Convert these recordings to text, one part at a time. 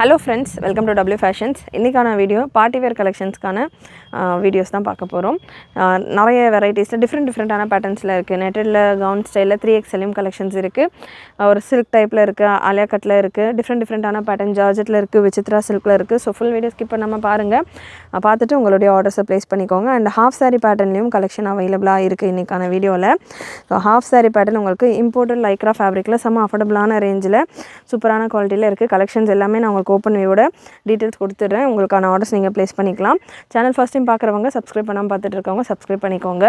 Hello friends, welcome to W Fashions. இன்னைக்கான video party wear கலெக்ஷன்ஸ்க்கான videos தான் பார்க்க போகிறோம். நிறைய வெரைட்டிஸில் டிஃப்ரெண்ட்டான பேட்டர்ன்ஸில் இருக்குது. நெட்டடில் கவுன் ஸ்டைலில் 3XLம் கலெக்ஷன்ஸ் இருக்குது. ஒரு சில்க் டைப்பில் இருக்குது, ஆலியா கட்டில் இருக்குது, டிஃப்ரெண்ட்டான பேட்டர்ன் ஜார்ஜெட்டில் இருக்குது, விசித்ரா சில்கில் இருக்குது. ஸோ ஃபுல் வீடியோ ஸ்கிப் பண்ணாமல் பாருங்கள். பார்த்துட்டு உங்களுடைய ஆர்டர்ஸை ப்ளேஸ் பண்ணிக்கோங்க. அண்ட் ஹாஃப் சாரி பேட்டர்ன்லேயும் கலெக்ஷன் அவைலபிளாக இருக்குது இன்றைக்கான வீடியோவில். ஸோ ஹாஃப் சாரி பேட்டர்ன் உங்களுக்கு இம்போர்ட்டட் லைக்ரா ஃபேப்ரிக்கில் செம்ம அஃபோர்டபுளான ரேஞ்சில் சூப்பரான குவாலிட்டியில் இருக்குது. கலெக்ஷன்ஸ் எல்லாமே நான் உங்களுக்கு ஓப்பன் வியூவோட டீட்டெயில்ஸ் கொடுத்துட்றேன். உங்களுக்கான ஆர்டர்ஸ் நீங்கள் ப்ளேஸ் பண்ணிக்கலாம். சேனல் ஃபர்ஸ்ட் டைம் பார்க்குறவங்க சப்ஸ்கிரைப் பண்ணாமல் பார்த்துட்டு இருக்கவங்க சப்ஸ்கிரைப் பண்ணிக்கோங்க.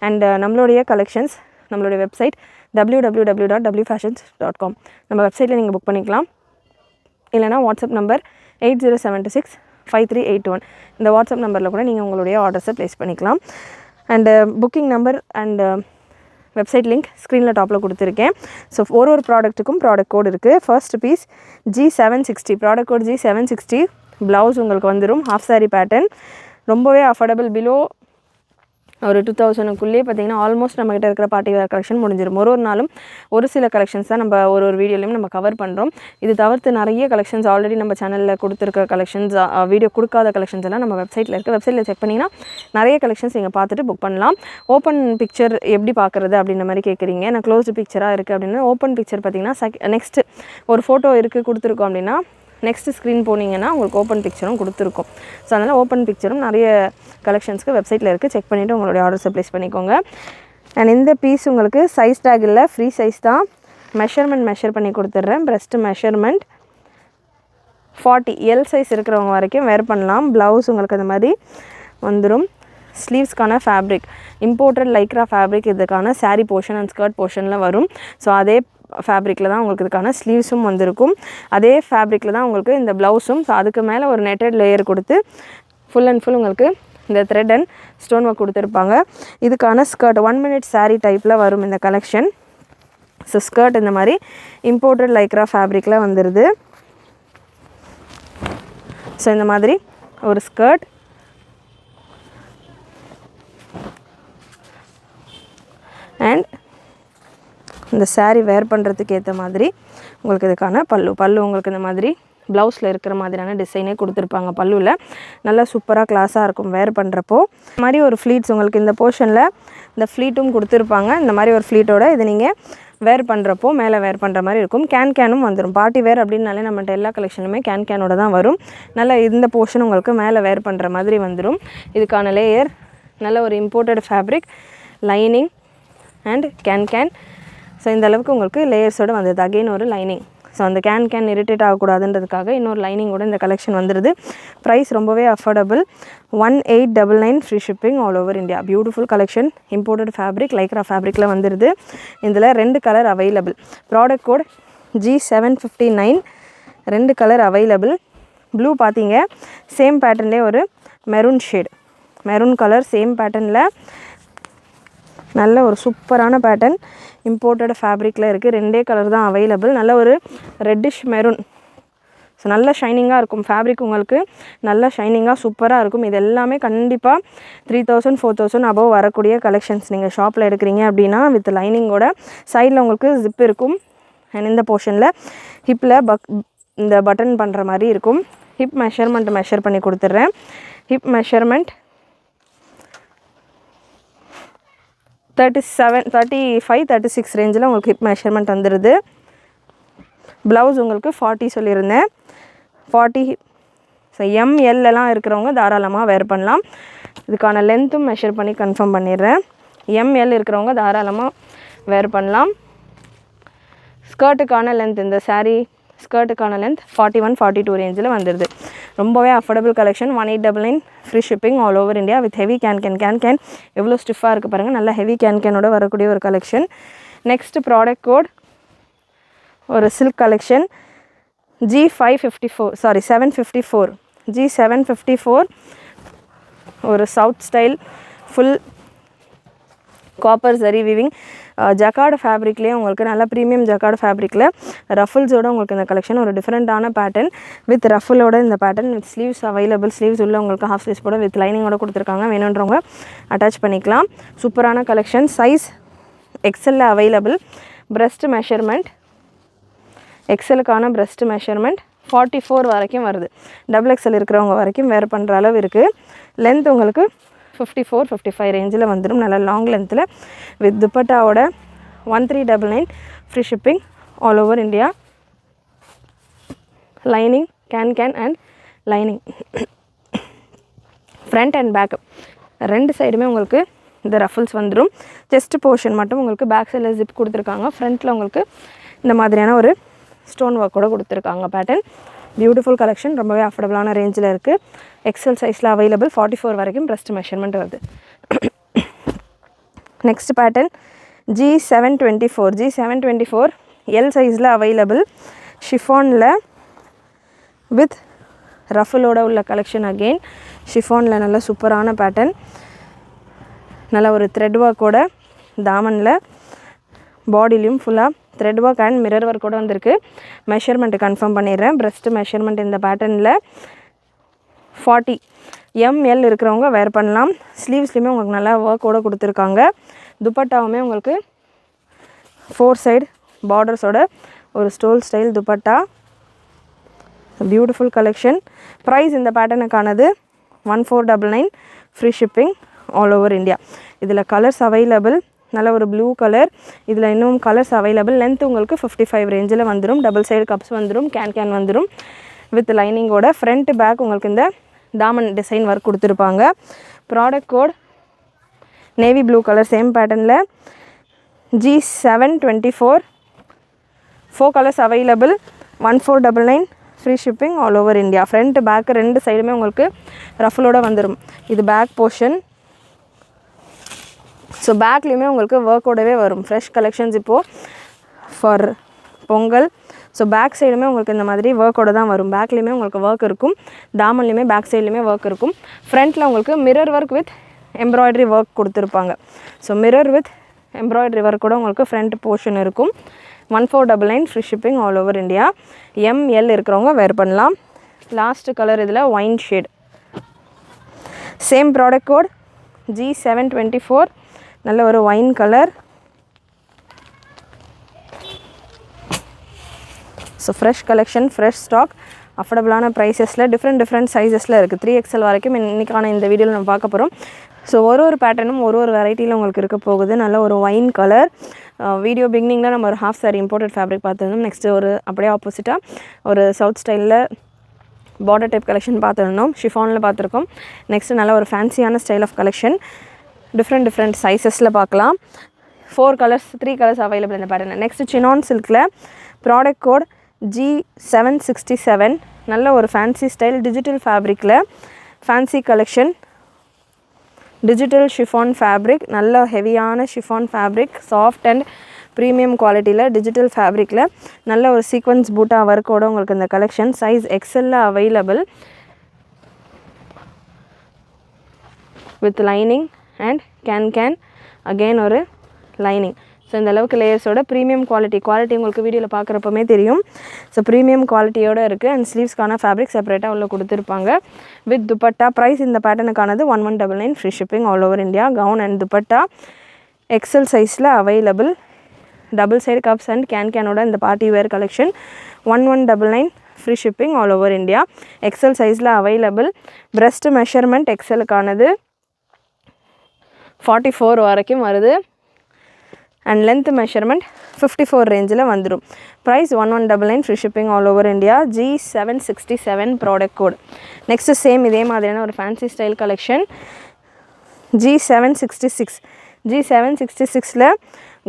அண்ட் நம்மளுடைய கலெக்ஷன்ஸ் நம்மளுடைய வெப்சைட் www.wfashions.com நம்ம வெப்சைட்டில் நீங்கள் புக் பண்ணிக்கலாம். இல்லைனா வாட்ஸ்அப் நம்பர் 80765381 இந்த வாட்ஸ்அப் நம்பரில் கூட நீங்கள் உங்களுடைய ஆர்டர்ஸை ப்ளேஸ் பண்ணிக்கலாம். And booking number and website link ஸ்க்ரீனில் டாப்பில் கொடுத்துருக்கேன். ஸோ ஒரு ப்ராடக்ட்டுக்கும் ப்ராடக்ட் கோட் இருக்குது. First piece G760 product code G760. Blouse உங்களுக்கு வந்துடும் ஹாஃப் சாரி பேட்டர்ன். ரொம்பவே அஃபோர்டபுள். பிலோ ஒரு 2000க்குள்ளேயே பார்த்தீங்கன்னா ஆல்மோஸ்ட் நம்மகிட்ட இருக்கிற பார்ட்டி வேர் கலெக்ஷன் முடிஞ்சிடும். ஒரு நாளும் ஒரு சில கலெக்ஷன்ஸ் தான் நம்ம ஒரு வீடியோலையும் நம்ம கவர் பண்ணுறோம். இது தவிர்த்து நிறைய கலெக்ஷன்ஸ் ஆல்ரெடி நம்ம சேனலில் கொடுத்துருக்க கலெக்ஷன்ஸ், வீடியோ கொடுக்காத கலெக்ஷன்ஸ் எல்லாம் நம்ம வெப்சைட்டில் இருக்குது. வெப்சைட்டில் செக் பண்ணிங்கன்னா நிறைய கலெக்ஷன்ஸ் நீங்கள் பார்த்துட்டு புக் பண்ணலாம். ஓப்பன் பிக்சர் எப்படி பார்க்குறது அப்படின்ற மாதிரி கேட்குறீங்க. நான் க்ளோஸ்டு பிக்சராக இருக்குது அப்படின்னா ஓப்பன் பிக்சர் பார்த்தீங்கன்னா நெக்ஸ்ட்டு ஒரு ஃபோட்டோ இருக்குது கொடுத்துருக்கோம் அப்படின்னா நெக்ஸ்ட் ஸ்க்ரீன் போனீங்கன்னா உங்களுக்கு ஓப்பன் பிக்சரும் கொடுத்துருக்கும். ஸோ அதனால் ஓப்பன் பிக்சரும் நிறைய கலெக்ஷன்ஸ்க்கு வெப்சைட்டில் இருக்குது. செக் பண்ணிவிட்டு உங்களுடைய ஆர்டர்ஸை ப்ளேஸ் பண்ணிக்கோங்க. அண்ட் இந்த பீஸ் உங்களுக்கு சைஸ் டேக் இல்லை, ஃப்ரீ சைஸ் தான். மெஷர் பண்ணி கொடுத்துட்றேன். ப்ரெஸ்ட்டு மெஷர்மெண்ட் 40 எல் சைஸ் இருக்கிறவங்க வரைக்கும் வேர் பண்ணலாம். ப்ளவுஸ் உங்களுக்கு அந்த மாதிரி வந்துடும். ஸ்லீவ்ஸ்க்கான ஃபேப்ரிக் இம்போர்ட்டட் லைக்ரா ஃபேப்ரிக் இதுக்கான சாரீ போர்ஷன் அண்ட் ஸ்கர்ட் போர்ஷனில் வரும். ஸோ அதே ஃபேப்ரிக்கில் தான் உங்களுக்கு இதுக்கான ஸ்லீவ்ஸும் வந்திருக்கும். அதே ஃபேப்ரிக்கில் தான் உங்களுக்கு இந்த ப்ளவுஸும். ஸோ அதுக்கு மேலே ஒரு நெட்டட் லேயர் கொடுத்து ஃபுல் அண்ட் ஃபுல் உங்களுக்கு இந்த த்ரெட் அண்ட் ஸ்டோன் ஒர்க் கொடுத்துருப்பாங்க. இதுக்கான ஸ்கர்ட் 1 minute saree டைப்பில் வரும் இந்த கலெக்ஷன். ஸோ ஸ்கர்ட் இந்த மாதிரி இம்போர்ட்டட் லைக்ரா ஃபேப்ரிக்கில் வந்துடுது. ஸோ இந்த மாதிரி ஒரு ஸ்கர்ட் அண்ட் இந்த saree வேர் பண்ணுறதுக்கு ஏற்ற மாதிரி உங்களுக்கு இதுக்கான பல்லு உங்களுக்கு இந்த மாதிரி ப்ளவுஸில் இருக்கிற மாதிரியான டிசைனே கொடுத்துருப்பாங்க. பல்லுவில் நல்லா சூப்பராக கிளாஸாக இருக்கும் வேர் பண்ணுறப்போ. இந்த மாதிரி ஒரு ஃப்ளீட்ஸ் உங்களுக்கு இந்த போர்ஷனில் இந்த ஃப்ளீட்டும் கொடுத்துருப்பாங்க. இந்த மாதிரி ஒரு ஃப்ளீட்டோட இது நீங்கள் வேர் பண்ணுறப்போ மேலே வேர் பண்ணுற மாதிரி இருக்கும். கேனும் வந்துடும். பார்ட்டி வேர் அப்படின்னாலே நம்மகிட்ட எல்லா கலெக்ஷனுமே கேனோட தான் வரும். நல்லா இந்த போர்ஷன் உங்களுக்கு மேலே வேர் பண்ணுற மாதிரி வந்துடும். இதுக்கான லேயர் நல்ல ஒரு imported fabric, lining and can. So இந்த அளவுக்கு உங்களுக்கு லேயர்ஸோடு வந்தது. அகெயின் ஒரு லைனிங். ஸோ அந்த கேன் இரிட்டேட் ஆகக்கூடாதுன்றதுக்காக இன்னொரு லைனிங்கோட இந்த கலெக்ஷன் வந்துடுது. ப்ரைஸ் ரொம்பவே affordable. 1899 free shipping all over India. Beautiful collection. Imported fabric Lycra ஃபேப்ரிக்கில் வந்துடுது. இதில் 2 colour available. Product code G759. 2 colour available. Blue பார்த்தீங்க சேம் பேட்டர்ன்லேயே ஒரு maroon shade, maroon colour same பேட்டர்னில் நல்ல ஒரு சூப்பரான பேட்டர்ன் இம்போர்ட்டட் ஃபேப்ரிக்கில் இருக்குது. 2 கலர் தான் அவைலபிள். நல்ல ஒரு ரெட்டிஷ் மெரூன். ஸோ நல்ல ஷைனிங்காக இருக்கும் ஃபேப்ரிக். உங்களுக்கு நல்ல ஷைனிங்காக சூப்பராக இருக்கும். இது எல்லாமே கண்டிப்பாக 3000 4000 அபவ் வரக்கூடிய கலெக்ஷன்ஸ். நீங்கள் ஷாப்பில் எடுக்கிறீங்க அப்படின்னா வித் லைனிங்கோட சைடில் உங்களுக்கு ஜிப் இருக்கும். அண்ட் இந்த போர்ஷனில் ஹிப்பில் இந்த பட்டன் பண்ணுற மாதிரி இருக்கும். ஹிப் மெஷர்மெண்ட் மெஷர் பண்ணி கொடுத்துட்றேன். ஹிப் மெஷர்மெண்ட் 37 35 36 ரேஞ்சில் உங்களுக்கு ஹிப் மெஷர்மெண்ட் வந்துடுது. ப்ளவுஸ் உங்களுக்கு 40 சொல்லியிருந்தேன். 40. ஸோ எம்எல்லாம் இருக்கிறவங்க தாராளமாக வேர் பண்ணலாம். இதுக்கான லென்த்தும் மெஷர் பண்ணி கன்ஃபார்ம் பண்ணிடுறேன். எம்எல் இருக்கிறவங்க தாராளமாக வேர் பண்ணலாம். ஸ்கர்ட்டுக்கான லென்த் இந்த saree ஸ்கர்ட்டுக்கான லென்த் 41 42 ரேஞ்சில் வந்துடுது. ரொம்பவே affordable collection. 1899 free shipping all over India with heavy can எவ்வளோ ஸ்டிஃபாக இருக்குது பாருங்கள். நல்லா ஹெவி கேனோட வரக்கூடிய ஒரு கலெக்ஷன். நெக்ஸ்ட் ப்ராடக்ட் கோட் ஒரு சில்க் கலெக்ஷன் G754 G754. ஒரு south style full copper zari weaving jacquard ஃபேப்ரிக்லேயே உங்களுக்கு நல்ல ப்ரீமியம் ஜக்கார்டு ஃபேப்ரிக்கில் ரஃபுல்ஸோடு உங்களுக்கு இந்த கலெக்ஷன் ஒரு டிஃப்ரெண்ட்டான பேட்டர்ன் வித் ரஃபுலோட இந்த pattern with sleeves available. Sleeves உள்ள உங்களுக்கு ஹாஃப் ஸ்லீவ்ஸ் கூட வித் லைனிங்கோட கொடுத்துருக்காங்க. வேணுன்றவங்க அட்டாச் பண்ணிக்கலாம். சூப்பரான கலெக்ஷன். சைஸ் எக்ஸலில் அவைலபிள். ப்ரெஸ்ட் மெஷர்மெண்ட் எக்ஸலுக்கான ப்ரெஸ்ட் மெஷர்மெண்ட் 44 வரைக்கும் வருது. டபுள் எக்ஸல் இருக்கிறவங்க வரைக்கும் வேர் பண்ணுற அளவு இருக்குது. லென்த் உங்களுக்கு 54, 55 ரேஞ்சில் வந்துடும். நல்ல லாங் லென்த்தில் வித் துப்பட்டாவோட 1399 free shipping all over India. Lining can and lining front and back ரெண்டு சைடுமே உங்களுக்கு இந்த ரஃபிள்ஸ் வந்துடும். செஸ்ட் போர்ஷன் மட்டும் உங்களுக்கு பேக் சைடில் ஜிப் கொடுத்துருக்காங்க. ஃப்ரண்ட்டில் உங்களுக்கு இந்த மாதிரியான ஒரு ஸ்டோன் ஒர்க் கூட கொடுத்துருக்காங்க. பேட்டர்ன் பியூட்டிஃபுல் கலெக்ஷன், ரொம்பவே அஃபோர்டபுளான ரேஞ்சில் இருக்குது. எக்ஸல் சைஸில் அவைலபிள். 44 வரைக்கும் ப்ரெஸ்ட் மெஷர்மெண்ட் வருது. நெக்ஸ்ட் பேட்டர்ன் G724 எல் சைஸில் அவைலபிள். ஷிஃபானில் வித் ரஃபிளோட உள்ள கலெக்ஷன். அகெயின் ஷிஃபானில் நல்ல சூப்பரான பேட்டர்ன், நல்ல ஒரு த்ரெட் ஒர்க்கோட தாமனில் பாடிலையும் ஃபுல்லாக thread work and mirror work கூட வந்திருக்கு. மெஷர்மெண்ட்டு கன்ஃபார்ம் பண்ணிடுறேன். ப்ரெஸ்ட் மெஷர்மெண்ட் இந்த பேட்டர்னில் 40 ml இருக்கிறவங்க வேர் பண்ணலாம். ஸ்லீவ்ஸ்லையுமே உங்களுக்கு நல்லா ஒர்க்கோடு கொடுத்துருக்காங்க. துப்பட்டாவுமே உங்களுக்கு 4 சைடு பார்டர்ஸோட ஒரு stole style dupatta. Beautiful collection. Price இந்த பேட்டர்னுக்கானது 1499 free shipping all over India. இதில் கலர்ஸ் அவைலபிள். நல்ல ஒரு ப்ளூ கலர். இதில் இன்னும் கலர்ஸ் அவைலபிள். லென்த் உங்களுக்கு 55 ரேஞ்சில் வந்துடும். டபுள் சைடு கப்ஸ் வந்துடும். கேன் வந்துடும் வித் லைனிங்கோட. ஃப்ரண்ட் பேக் உங்களுக்கு இந்த தாமன் டிசைன் ஒர்க் கொடுத்துருப்பாங்க. Product code navy blue colour same பேட்டர்னில் G724 4 colours available. 1499 free shipping all over India. Front back ரெண்டு சைடுமே உங்களுக்கு ரஃபிளோடு வந்துடும். இது பேக் போர்ஷன். ஸோ பேக்லேயுமே உங்களுக்கு ஒர்க்கோடவே வரும். ஃப்ரெஷ் கலெக்ஷன்ஸ் இப்போது ஃபார் பொங்கல். ஸோ பேக் சைடுமே உங்களுக்கு இந்த மாதிரி ஒர்க்கோட தான் வரும். பேக்லேயுமே உங்களுக்கு ஒர்க் இருக்கும். தாமன்லேயுமே பேக் சைட்லேயுமே ஒர்க் இருக்கும். ஃப்ரண்ட்டில் உங்களுக்கு mirror work with embroidery work கொடுத்துருப்பாங்க. So mirror with embroidery work கூட உங்களுக்கு ஃப்ரண்ட் போர்ஷன் இருக்கும். 1499 free shipping all over India. ML இருக்கிறவங்க வேர் பண்ணலாம். லாஸ்ட் கலர் இதில் wine shade. Same product code G724 நல்ல ஒரு wine colour. So fresh collection, fresh stock, அஃபோர்டபுளான ப்ரைஸஸில் டிஃப்ரெண்ட் சைஸஸில் இருக்குது. 3XL வரைக்கும் இன்றைக்கான இந்த வீடியோவில் நம்ம பார்க்க போகிறோம். ஸோ ஒரு பேட்டர்னும் ஒரு வெரைட்டியில் உங்களுக்கு இருக்க போகுது. நல்ல ஒரு ஒயின் கலர். வீடியோ பிகினிங்கில் நம்ம ஒரு ஹாஃப் சாரி இம்போர்ட்டட் ஃபேப்ரிக் பார்த்துருந்தோம். நெக்ஸ்ட்டு ஒரு அப்படியே ஆப்போசிட்டாக ஒரு சவுத் ஸ்டைலில் பார்டர் டைப் கலெக்ஷன் பார்த்துருந்தோம். ஷிஃபானில் பார்த்துருக்கோம். நெக்ஸ்ட்டு நல்ல ஒரு ஃபேன்சியான ஸ்டைல் ஆஃப் கலெக்ஷன். டிஃப்ரெண்ட் சைஸஸில் பார்க்கலாம். 4 கலர்ஸ் 3 கலர்ஸ் அவைலபிள் இந்த பேட்டர்னில். நெக்ஸ்ட்டு சினான் சில்கில் ப்ராடக்ட் கோட் G767 நல்ல ஒரு ஃபேன்சி ஸ்டைல் டிஜிட்டல் ஃபேப்ரிக்கில் fancy collection. Digital chiffon fabric, நல்ல ஹெவியான chiffon fabric, soft and premium குவாலிட்டியில் டிஜிட்டல் ஃபேப்ரிக்கில் நல்ல ஒரு சீக்வன்ஸ் பூட்டா ஒர்க்கோட உங்களுக்கு இந்த கலெக்ஷன். சைஸ் எக்ஸலில் available with lining and can again ஒரு லைனிங். ஸோ இந்த அளவுக்கு லேயர்ஸோட ப்ரீமியம் குவாலிட்டி உங்களுக்கு வீடியோவில் பார்க்குறப்பமே தெரியும். ஸோ ப்ரீமியம் குவாலிட்டியோடு இருக்குது. அண்ட் ஸ்லீவ்ஸ்க்கான ஃபேப்ரிக் செப்பரேட்டாக உள்ள கொடுத்துருப்பாங்க வித் துப்பட்டா. ப்ரைஸ் இந்த பேட்டர்னுக்கானது 1199 free shipping all over India. Gown and dupatta XL சைஸில் available. Double side cuffs and கேனோட இந்த party wear collection 1199 free shipping all over India. XL சைஸில் அவைலபிள். பிரெஸ்ட் மெஷர்மெண்ட் எக்ஸலுக்கானது 44 வரைக்கும் வருது. அண்ட் லென்த் மெஷர்மெண்ட் 54 ரேஞ்சில் வந்துடும். Price 1199 free shipping all over India. G767 product code. Next same இதே மாதிரியான ஒரு ஃபேன்சி ஸ்டைல் கலெக்ஷன் G766ல்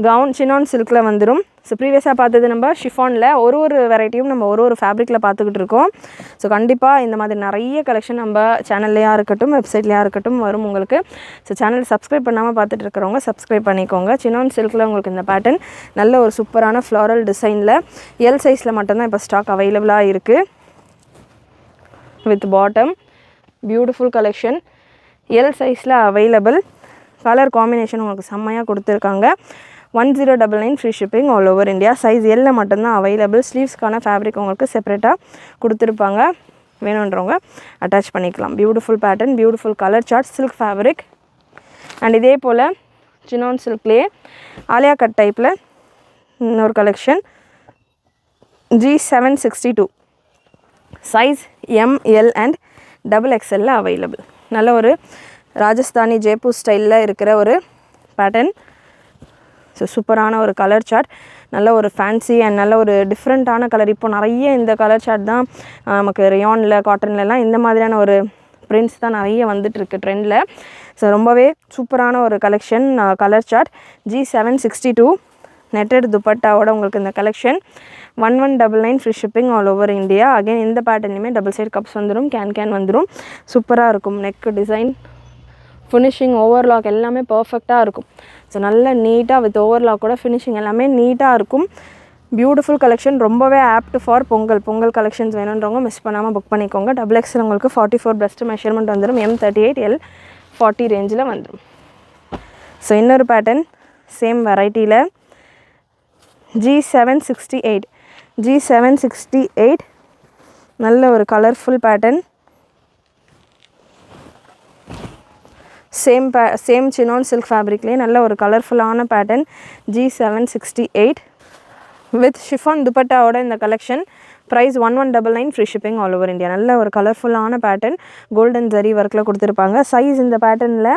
கவுன் சினான் சில்கில் வந்துடும். ஸோ ப்ரீவியஸாக பார்த்தது நம்ம ஷிஃபானில் ஒரு வெரைட்டியும் நம்ம ஒரு ஃபேப்ரிக்கில் பார்த்துக்கிட்டு இருக்கோம். ஸோ கண்டிப்பாக இந்த மாதிரி நிறைய கலெக்ஷன் நம்ம சேனல்லையாக இருக்கட்டும் வெப்சைட்லையாக இருக்கட்டும் வரும் உங்களுக்கு. ஸோ சேனல் சப்ஸ்கிரைப் பண்ணாமல் பார்த்துட்டு இருக்கிறவங்க சப்ஸ்கிரைப் பண்ணிக்கோங்க. சினான் சில்கில் உங்களுக்கு இந்த பேட்டர்ன் நல்ல ஒரு சூப்பரான ஃப்ளாரல் டிசைனில் எல் சைஸில் மட்டும்தான் இப்போ ஸ்டாக் அவைலபிளாக இருக்குது. With bottom beautiful collection L சைஸில் அவைலபிள். கலர் காம்பினேஷன் உங்களுக்கு செம்மையாக கொடுத்துருக்காங்க. 1099 free shipping all over India. Size எல்ல மட்டும்தான் அவைலபிள். ஸ்லீவ்ஸ்க்கான ஃபேப்ரிக் உங்களுக்கு செப்பரேட்டாக கொடுத்துருப்பாங்க. வேணுன்றவங்க அட்டாச் பண்ணிக்கலாம். Beautiful pattern, beautiful colour chart, silk fabric. And இதே போல் சினான் சில்க்லேயே ஆலியா கட் டைப்பில் இன்னொரு collection G762 size ML and XXL available. நல்ல ஒரு ராஜஸ்தானி ஜெய்ப்பூர் ஸ்டைலில் இருக்கிற ஒரு பேட்டர்ன். ஸோ சூப்பரான ஒரு கலர் சார்ட், நல்ல ஒரு ஃபேன்சி அண்ட் நல்ல ஒரு டிஃப்ரெண்ட்டான கலர். இப்போ நிறைய இந்த கலர் சார்ட் தான் நமக்கு ரியானில் காட்டன்லலாம் இந்த மாதிரியான ஒரு பிரிண்ட்ஸ் தான் நிறைய வந்துட்டுருக்கு ட்ரெண்டில். ஸோ ரொம்பவே சூப்பரான ஒரு collection colour chart. G762 netted துப்பட்டாவோட உங்களுக்கு இந்த collection 1199 free shipping all over India. Again இந்த பேட்டர்லையுமே டபுள் சைட் கப்ஸ் வந்துடும், கேன் வந்துடும். சூப்பராக இருக்கும். நெக் டிசைன், ஃபினிஷிங், ஓவர்லாக் எல்லாமே பர்ஃபெக்டாக இருக்கும். ஸோ நல்ல நீட்டாக வித் ஓவர்லாக்கோட ஃபினிஷிங் எல்லாமே நீட்டாக இருக்கும். பியூட்டிஃபுல் கலெக்ஷன், ரொம்பவே ஆப்ட் ஃபார் பொங்கல் கலெக்ஷன்ஸ் வேணுன்றவங்க மிஸ் பண்ணாமல் புக் பண்ணிக்கோங்க. XXL உங்களுக்கு 44 பெஸ்ட் மெஷர்மெண்ட் வந்துடும். M38 L40 ரேஞ்சில் வந்துடும். ஸோ இன்னொரு பேட்டர்ன் சேம் வெரைட்டியில் G768 நல்ல ஒரு colourful pattern. Same chinon silk ஃபேப்ரிக்லேயே நல்ல ஒரு கலர்ஃபுல்லான பேட்டர்ன் G768 வித் ஷிஃபான் துப்பட்டாவோட இந்த collection. Price 1199 free shipping all over India. நல்ல ஒரு கலர்ஃபுல்லான பேட்டர்ன், கோல்டன் ஜரி ஒர்க்கில் கொடுத்துருப்பாங்க. சைஸ் இந்த பேட்டர்னில்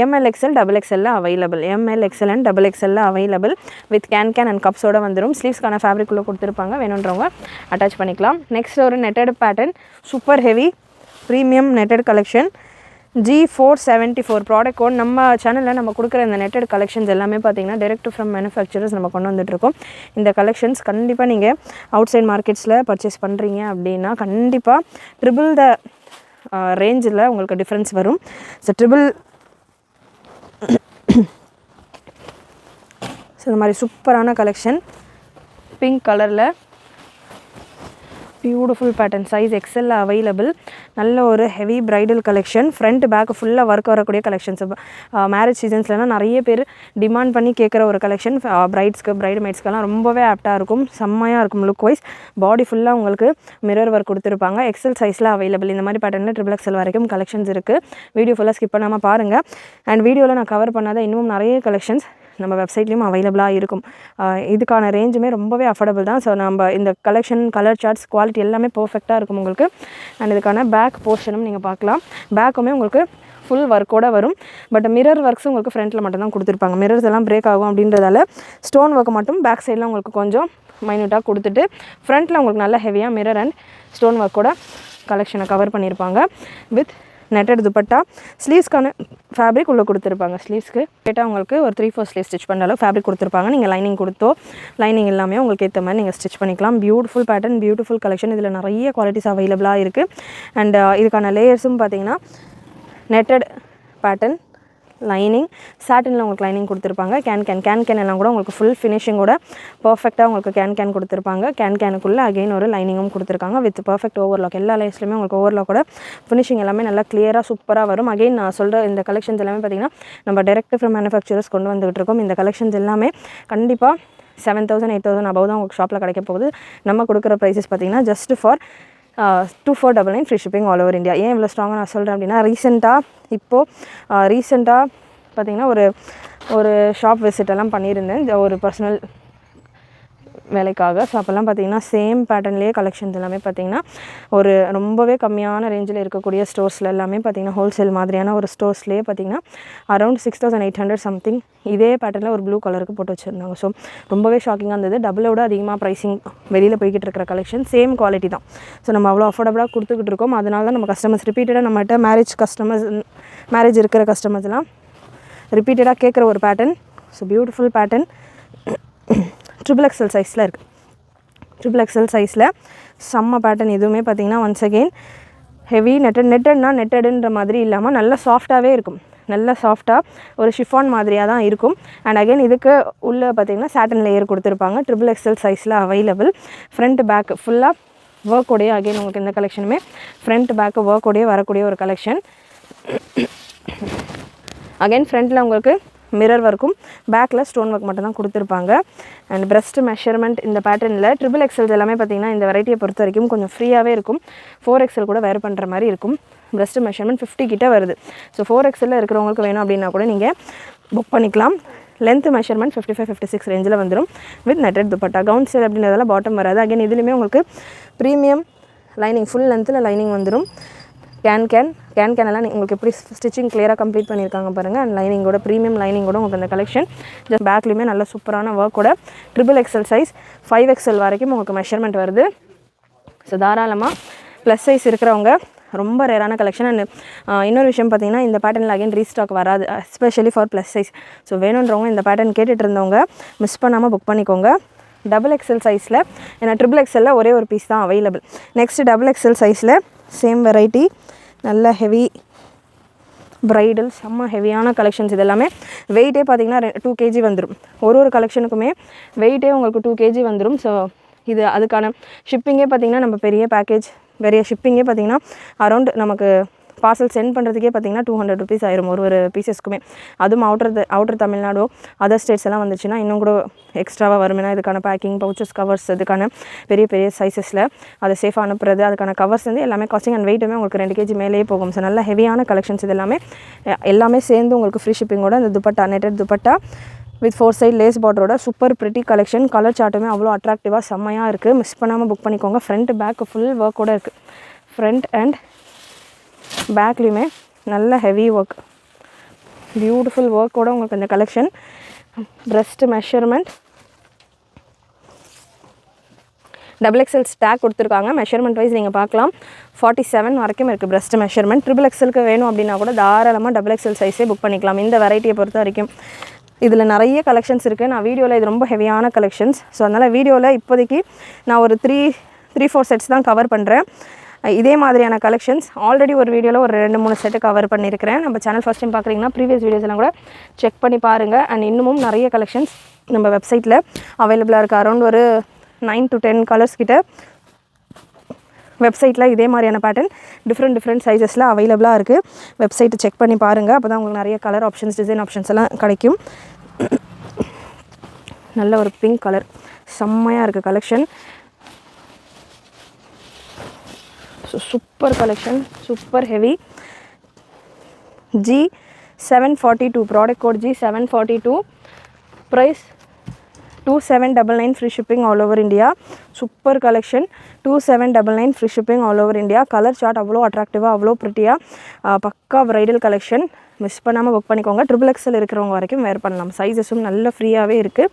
ML XL XXL available. ML XL and XXL available with can and கப்ஸோடு வந்துடும். ஸ்லீவ்ஸ்க்கான ஃபேப்ரிக்குள்ளே கொடுத்துருப்பாங்க, வேணுன்றவங்க அட்டாச் பண்ணிக்கலாம். நெக்ஸ்ட் ஒரு netted pattern, super heavy premium netted collection. G474 product code. நம்ம சேனலில் நம்ம கொடுக்குற இந்த நெட்டட் கலெக்ஷன்ஸ் எல்லாமே பார்த்தீங்கன்னா டைரெக்ட் ஃப்ரம் மேனுஃபேக்சரர்ஸ் நம்ம கொண்டு வந்துட்டுருக்கோம். இந்த கலெக்ஷன்ஸ் கண்டிப்பாக நீங்கள் அவுட் சைட் மார்க்கெட்ஸில் பர்ச்சேஸ் பண்ணுறீங்க அப்படின்னா கண்டிப்பாக ட்ரிபிள் த ரேஞ்சில் உங்களுக்கு டிஃப்ரென்ஸ் வரும். ஸோ இந்த மாதிரி சூப்பரான கலெக்ஷன் பிங்க் கலரில் beautiful pattern. Size XL available. நல்ல ஒரு heavy bridal collection. Front back ஃபுல்லாக ஒர்க் வரக்கூடிய கலெக்ஷன்ஸ். மேரேஜ் சீசன்ஸ்லாம் நிறைய பேர் டிமாண்ட் பண்ணி கேட்குற ஒரு கலெக்ஷன். பிரைடு மைட்ஸ்க்கெல்லாம் ரொம்பவே ஆப்டாக இருக்கும், செம்மையாக இருக்கும் லுக் வைஸ். பாடி ஃபுல்லாக உங்களுக்கு மிரர் ஒர்க் கொடுத்துருப்பாங்க. XL சைஸில் அவைலபிள். இந்த மாதிரி பேட்டர்னில் XXL வரைக்கும் கலெக்ஷன்ஸ் இருக்குது. வீடியோ ஃபுல்லாக ஸ்கிப் பண்ணாமல் பாருங்கள். அண்ட் வீடியோவில் நான் கவர் பண்ணாத இன்னும் நிறைய கலெக்ஷன்ஸ் நம்ம வெப்சைட்லேயும் அவைலபிளாக இருக்கும். இதுக்கான ரேஞ்சுமே ரொம்பவே அஃபோர்டபுள் தான். ஸோ நம்ம இந்த கலெக்ஷன், கலர் சார்ட்ஸ், குவாலிட்டி எல்லாமே பர்ஃபெக்டாக இருக்கும் உங்களுக்கு. அண்ட் இதுக்கான பேக் போர்ஷனும் நீங்கள் பார்க்கலாம். பேக்குமே உங்களுக்கு ஃபுல் ஒர்க்கோடு வரும். பட் மிரர் ஒர்க்ஸ் உங்களுக்கு ஃப்ரண்ட்டில் மட்டும் தான் கொடுத்துருப்பாங்க. மிரர்ஸ் எல்லாம் பிரேக் ஆகும் அப்படின்றதால ஸ்டோன் ஒர்க் மட்டும் பேக் சைடில் உங்களுக்கு கொஞ்சம் மைன்யூட்டாக கொடுத்துட்டு ஃப்ரண்ட்டில் உங்களுக்கு நல்ல ஹெவியாக மிரர் அண்ட் ஸ்டோன் ஒர்க்கோட கலெக்ஷனை கவர் பண்ணியிருப்பாங்க வித் நெட்டட் துப்பட்டா. ஸ்லீவ்ஸ்க்கான ஃபேப்ரிக் உள்ளே கொடுத்துருப்பாங்க. ஸ்லீவ்ஸ்க்கு கேட்டால் உங்களுக்கு ஒரு 3-4 ஸ்லீவ் ஸ்டிச் பண்ண அளவு ஃபேப்ரிக் கொடுத்துருப்பாங்க. நீங்கள் லைனிங் கொடுத்தோ லைனிங் எல்லாமே உங்களுக்கு ஏற்ற மாதிரி நீங்கள் ஸ்டிச் பண்ணிக்கலாம். Beautiful pattern, beautiful collection. இதில் நிறைய குவாலிட்டிஸ் அவைலபிளாக இருக்குது. அண்ட் இதுக்கான லேயர்ஸும் பார்த்தீங்கன்னா நெட்டட் பேட்டர்ன், லைனிங், சாட்டினில் உங்களுக்கு லைனிங் கொடுத்துருப்பாங்க. கேன் எல்லாம் கூட உங்களுக்கு ஃபுல் ஃபினிஷிங்கோட பர்ஃபெக்டாக உங்களுக்கு கேன் கொடுத்துருப்பாங்க. கேனுக்குள்ளே அகெயின் ஒரு லைனிங்கும் கொடுத்துருக்காங்க வித் பர்ஃபெக்ட் ஓவர்லாக். எல்லா லைஸ்லையுமே உங்களுக்கு ஓவர்லாக்கோட ஃபினிஷிங் எல்லாமே நல்லா கிளியராக சூப்பராக வரும். அகெயின் நான் சொல்கிற இந்த கலெக்ஷன்ஸ் எல்லாமே பார்த்திங்கன்னா நம்ம டைரெக்ட் ஃப்ரம் மேனுஃபேக்சரர்ஸ் கொண்டு வந்துகிட்டு இருக்கோம். இந்த கலெக்ஷன்ஸ் எல்லாமே கண்டிப்பாக 7000 8000 அபவ் தான் உங்களுக்கு ஷாப்பில் கிடைக்க போகுது. நம்ம கொடுக்குற ப்ரைஸஸ் பார்த்திங்கன்னா just for 2499 free shipping all over India. ஏன் இவ்வளோ ஸ்ட்ராங்காக நான் சொல்கிறேன் அப்படின்னா ரீசெண்டாக பார்த்திங்கன்னா ஒரு ஷாப் விசிட்டெல்லாம் பண்ணியிருந்தேன் ஒரு பர்சனல் வேலைக்காக. ஸோ அப்போல்லாம் பார்த்திங்கன்னா சேம் பேட்டர்ன்லேயே கலெக்ஷன்ஸ் எல்லாமே பார்த்திங்கன்னா ஒரு ரொம்பவே கம்மியான ரேஞ்சில் இருக்கக்கூடிய ஸ்டோர்ஸில் எல்லாமே பார்த்திங்கன்னா ஹோல்சேல் மாதிரியான ஒரு ஸ்டோர்ஸ்லேயே பார்த்திங்கன்னா அரௌண்ட் 6800 சம்திங் இதே பேட்டர்னில் ஒரு ப்ளூ கலருக்கு போட்டு வச்சுருந்தாங்க. ஸோ ரொம்பவே ஷாக்கிங்காக இருந்தது. டபுளோட அதிகமாக ப்ரைஸிங் வெளியில் போய்கிட்டு இருக்கிற கலெக்ஷன் சேம் குவாலிட்டி தான். ஸோ நம்ம அவ்வளோ அஃபோர்டபுளாக கொடுத்துக்கிட்டு இருக்கோம். அதனால தான் நம்ம கஸ்டமர்ஸ் ரிப்பீட்டடாக நம்மகிட்ட மேரேஜ் இருக்கிற கஸ்டமர்ஸ்லாம் ரிப்பீட்டடாக கேட்குற ஒரு pattern. So beautiful pattern XXL சைஸில் இருக்குது. XXL சைஸில் செம்ம பேட்டர்ன். எதுவுமே பார்த்திங்கன்னா ஒன்ஸ் அகெயின் ஹெவி நெட்டடுன்ற மாதிரி இல்லாமல் நல்லா சாஃப்டாகவே இருக்கும். நல்லா சாஃப்டாக ஒரு ஷிஃபான் மாதிரியாக தான் இருக்கும். அண்ட் அகெயின் இதுக்கு உள்ளே பார்த்திங்கன்னா சாட்டன் லேயர் கொடுத்துருப்பாங்க. XXL சைஸில் அவைலபிள். ஃப்ரண்ட் பேக் ஃபுல்லாக ஒர்க்கோடைய அகெயின் உங்களுக்கு இந்த கலெக்ஷனுமே ஃப்ரண்ட் பேக்கு ஒர்க்கோடைய வரக்கூடிய ஒரு கலெக்ஷன். அகெயின் ஃப்ரண்ட்டில் உங்களுக்கு மிரர் ஒர்க்கும் பேக்கில் ஸ்டோன் ஒர்க் மட்டும் தான் கொடுத்துருப்பாங்க. அண்ட் பிரஸ்ட் மெஷர்மெண்ட் இந்த பேட்டர்னில் XXL எல்லாமே பார்த்திங்கன்னா இந்த வெரைட்டியை பொறுத்த வரைக்கும் கொஞ்சம் ஃப்ரீயாகவே இருக்கும். 4XL கூட வேர் பண்ணுற மாதிரி இருக்கும். பிரஸ்ட் மெஷர்மெண்ட் 50 கிட்ட வருது. ஸோ 4XL இருக்கிறவங்களுக்கு வேணும் அப்படின்னா கூட நீங்கள் புக் பண்ணிக்கலாம். லென்த் மெஷர்மெண்ட் 55-56 ரேஞ்சில் வந்துடும் with netted dupatta. Gown style அப்படின்றதெல்லாம் பாட்டம் வராது. அகைன் இதுலேயுமே உங்களுக்கு ப்ரீமியம் லைனிங் ஃபுல் லென்த்தில் லைனிங் வந்துடும். கேன் எல்லாம் உங்களுக்கு எப்படி ஸ்டிச்சிங் கிளியராக கம்ப்ளீட் பண்ணியிருக்காங்க பாருங்கள். அண்ட் லைனிங்கோட ப்ரீமியம் லைனிங்கோட உங்களுக்கு அந்த கலெக்ஷன் ஜஸ்ட் பேக்லேயுமே நல்ல சூப்பரான ஒர்க்கோட XXL சைஸ் 5XL வரைக்கும் உங்களுக்கு மெஷர்மெண்ட் வருது. ஸோ தாராளமாக ப்ளஸ் சைஸ் இருக்கிறவங்க ரொம்ப ரேரான கலெக்ஷன். அண்ட் இன்னொரு விஷயம் பார்த்தீங்கன்னா இந்த பேட்டர்னில் அகைன் ரீஸ்டாக் வராது, especially for plus size. So வேணுன்றவங்க இந்த பேட்டர்ன் கேட்டுட்டு இருந்தவங்க மிஸ் பண்ணாமல் புக் பண்ணிக்கோங்க. XXL சைஸில், ஏன்னா XXL ஒரே ஒரு பீஸ் தான் அவைலபிள். நெக்ஸ்ட் XXL சைஸில் சேம் வெரைட்டி, நல்ல ஹெவி ப்ரைடல், செம்ம ஹெவியான கலெக்ஷன்ஸ். இது எல்லாமே வெயிட்டே பார்த்தீங்கன்னா 2 kg வந்துடும். ஒரு கலெக்ஷனுக்குமே வெயிட்டே உங்களுக்கு 2 kg வந்துடும். ஸோ இது அதுக்கான ஷிப்பிங்கே பார்த்திங்கன்னா நம்ம பெரிய ஷிப்பிங்கே பார்த்திங்கன்னா அரௌண்ட் நமக்கு பார்சல் சென்ட் பண்ணுறதுக்கே பார்த்திங்கன்னா 200 rupees ஆயிரும் ஒரு பீசஸ்க்குமே. அதுவும் அவுட்டர் தமிழ்நாடோ அதர் ஸ்டேட்ஸ் எல்லாம் வந்துச்சுன்னா இன்னும் கூட எக்ஸ்ட்ராவாக வரும். ஏன்னா இதுக்கான பேக்கிங், பவுச்சஸ், கவர்ஸ், இதுக்கான பெரிய சைஸஸில் அதை சேஃபாக அனுப்புறது, அதுக்கான கவர்ஸ் வந்து எல்லாமே காஸ்டிங் அண்ட் வெயிட்டுமே உங்களுக்கு 2 kg மேலேயே போகும். ஸோ நல்ல ஹெவியான கலெக்ஷன்ஸ். இது எல்லாமே சேர்ந்து உங்களுக்கு ஃப்ரீ ஷிப்பிங்கோட இந்த dupatta, netted dupatta with 4 side lace பார்டரோட சூப்பர் பிரிட்டி கலெக்ஷன். கலர் சார்ட்டுமே அவ்வளோ அட்ராக்டிவாக செம்மையாக இருக்குது. மிஸ் பண்ணாமல் புக் பண்ணிக்கோங்க. ஃப்ரண்ட் பேக் ஃபுல் ஒர்க்கோடு இருக்குது. ஃப்ரண்ட் அண்ட் பேக்லேயுமே நல்ல ஹெவி ஒர்க், பியூட்டிஃபுல் ஒர்க்கோடு உங்களுக்கு இந்த collection. Breast measurement XXL stock கொடுத்துருக்காங்க. மெஷர்மெண்ட் வைஸ் நீங்கள் பார்க்கலாம் 47 வரைக்கும் இருக்குது ப்ரெஸ்ட் மெஷர்மெண்ட். XXLக்கு வேணும் அப்படின்னா கூட தாராளமாக XXL சைஸே புக் பண்ணிக்கலாம். இந்த வெரைட்டியை பொறுத்த வரைக்கும் இதில் நிறைய கலெக்ஷன்ஸ் இருக்குது. நான் வீடியோவில் இது ரொம்ப ஹெவியான கலெக்ஷன்ஸ். ஸோ அதனால் வீடியோவில் இப்போதைக்கு நான் ஒரு 3-4 செட்ஸ் தான் கவர் பண்ணுறேன். இதே மாதிரியான கலெக்ஷன்ஸ் ஆல்ரெடி ஒரு வீடியோவில் ஒரு 2-3 செட்டு கவர் பண்ணியிருக்கிறேன். நம்ம சேனல் ஃபஸ்ட் டைம் பார்க்குறீங்கன்னா ப்ரீவியஸ் வீடியோஸ் எல்லாம் கூட செக் பண்ணி பாருங்கள். அண்ட் இன்னமும் நிறைய கலெக்ஷன்ஸ் நம்ம வெப்சைட்டில் அவைலபிளாக இருக்குது. அரௌண்ட் ஒரு 9 to 10 கலர்ஸ் கிட்ட வெப்சைட்டில் இதே மாதிரியான பேட்டர்ன் டிஃப்ரெண்ட் சைஸஸில் அவைலபிளாக இருக்குது. வெப்சைட்டை செக் பண்ணி பாருங்கள். அப்போ தான் உங்களுக்கு நிறைய கலர் ஆப்ஷன்ஸ், டிசைன் ஆப்ஷன்ஸ் எல்லாம் கிடைக்கும். நல்ல ஒரு பிங்க் கலர் செம்மையாக இருக்குது collection. Super collection, super heavy. G742 product code G742, price 2799, free shipping all over India. Super collection, 2799 free shipping all over India. Colour chart அவ்வளோ அட்ராக்டிவாக, அவ்வளோ ப்ரிட்டியாக, பக்கா ப்ரைடல் கலெக்ஷன். மிஸ் பண்ணாமல் புக் பண்ணிக்கோங்க. XXL இருக்கிறவங்க வரைக்கும் வேர் பண்ணலாம். சைஸஸும் நல்ல ஃப்ரீயாகவே இருக்குது.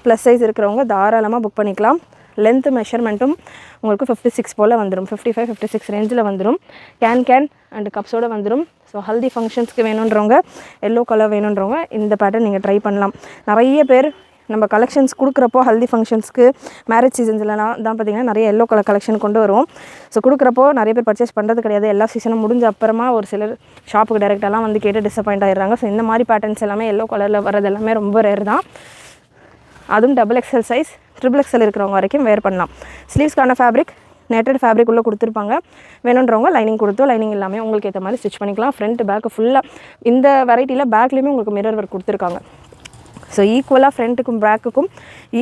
ப்ளஸ் சைஸ் இருக்கிறவங்க தாராளமாக புக் பண்ணிக்கலாம். லென்த்து மெஷர்மெண்ட்டும் உங்களுக்கு 56 போல் வந்துடும். 55-56 ரேஞ்சில் வந்துடும். கேன் அண்ட் கப்ஸோடு வந்துடும். ஸோ ஹல்தி ஃபங்க்ஷன்ஸ்க்கு வேணுன்றவங்க, எல்லோ கலர் வேணுன்றவங்க இந்த பேட்டர்ன் நீங்கள் ட்ரை பண்ணலாம். நிறைய பேர் நம்ம கலெக்ஷன்ஸ் கொடுக்குறப்போ ஹல்தி ஃபங்க்ஷன்ஸ்க்கு, மேரேஜ் சீசன்ஸ்லாம் தான் பார்த்திங்கன்னா நிறைய எல்லோ கலர் கலெக்ஷன் கொண்டு வருவோம். ஸோ கொடுக்குறப்போ நிறைய பேர் பர்ச்சேஸ் பண்ணுறது கிடையாது. எல்லா சீசனும் முடிஞ்ச அப்புறமா ஒரு சிலர் ஷாப்புக்கு டைரெக்டாலாம் வந்து கேட்டு டிசப்பாயிண்ட் ஆகிடுறாங்க. ஸோ இந்த மாதிரி பேட்டர்ன்ஸ் எல்லாமே எல்லோ கலரில் வர்றது எல்லாமே ரொம்ப ரேர் தான். அதுவும் XXL சைஸ் XXL இருக்கிறவங்க வரைக்கும் வேர் பண்ணலாம். ஸ்லீவ்ஸ்க்கான ஃபேப்ரிக் நெட்டட் ஃபேப்ரிக் உள்ளே கொடுத்துருப்பாங்க. வேணுன்றவங்க லைனிங் கொடுத்தோ, லைனிங் எல்லாமே உங்களுக்கு ஏற்ற மாதிரி ஸ்டிச் பண்ணிக்கலாம். ஃப்ரண்ட் பேக்கு ஃபுல்லாக இந்த வெரைட்டியில் பேக்லேயுமே உங்களுக்கு மிரர் ஒர்க் கொடுத்துருக்காங்க. ஸோ ஈக்குவலாக ஃப்ரண்ட்டுக்கும் பேக்குக்கும்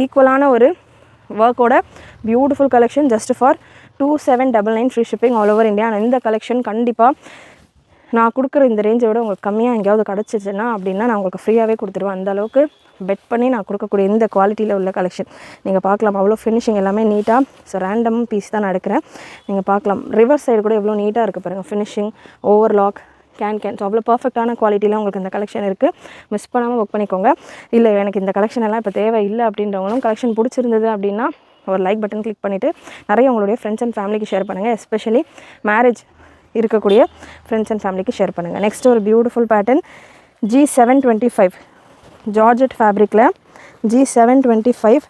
ஈக்குவலான ஒரு ஒர்க்கோட beautiful collection. Just for 2799 free shipping all over India. இந்த கலெக்ஷன் கண்டிப்பாக நான் கொடுக்குற இந்த ரேஞ்சை விட உங்களுக்கு கம்மியாக எங்கேயாவது கிடச்சிச்சுன்னா அப்படின்னா நான் உங்களுக்கு ஃப்ரீயாகவே கொடுத்துருவேன். அந்தளவுக்கு பெட் பண்ணி நான் கொடுக்கக்கூடிய இந்த குவாலிட்டியில் உள்ள கலெக்ஷன் நீங்கள் பார்க்கலாம். அவ்வளோ ஃபினிஷிங் எல்லாமே நீட்டாக. ஸோ ரேண்டம் பீஸ் தான் நான் எடுக்கிறேன். நீங்கள் பார்க்கலாம் ரிவர்ஸ் சைடு கூட எவ்வளோ நீட்டாக இருக்குது பாருங்கள். ஃபினிஷிங், ஓவர்லாக், கேன் ஸோ அவ்வளோ பர்ஃபெக்டான குவாலிட்டியில் உங்களுக்கு இந்த கலெக்ஷன் இருக்குது. மிஸ் பண்ணாமல் புக் பண்ணிக்கோங்க. இல்லை எனக்கு இந்த கலெக்ஷன் எல்லாம் இப்போ தேவை இல்லை அப்படின்றவங்களும் கலெக்ஷன் பிடிச்சிருந்தது அப்படின்னா ஒரு லைக் பட்டன் கிளிக் பண்ணிவிட்டு நிறைய உங்களுடைய ஃப்ரெண்ட்ஸ் அண்ட் ஃபேமிலிக்கு ஷேர் பண்ணுங்கள். எஸ்பெஷலி மேரேஜ் இருக்கக்கூடிய ஃப்ரெண்ட்ஸ் அண்ட் ஃபேமிலிக்கு ஷேர் பண்ணுங்கள். நெக்ஸ்ட் ஒரு பியூட்டிஃபுல் பேட்டர்ன் G725 ஜார்ஜெட் ஃபேப்ரிக்கில் G725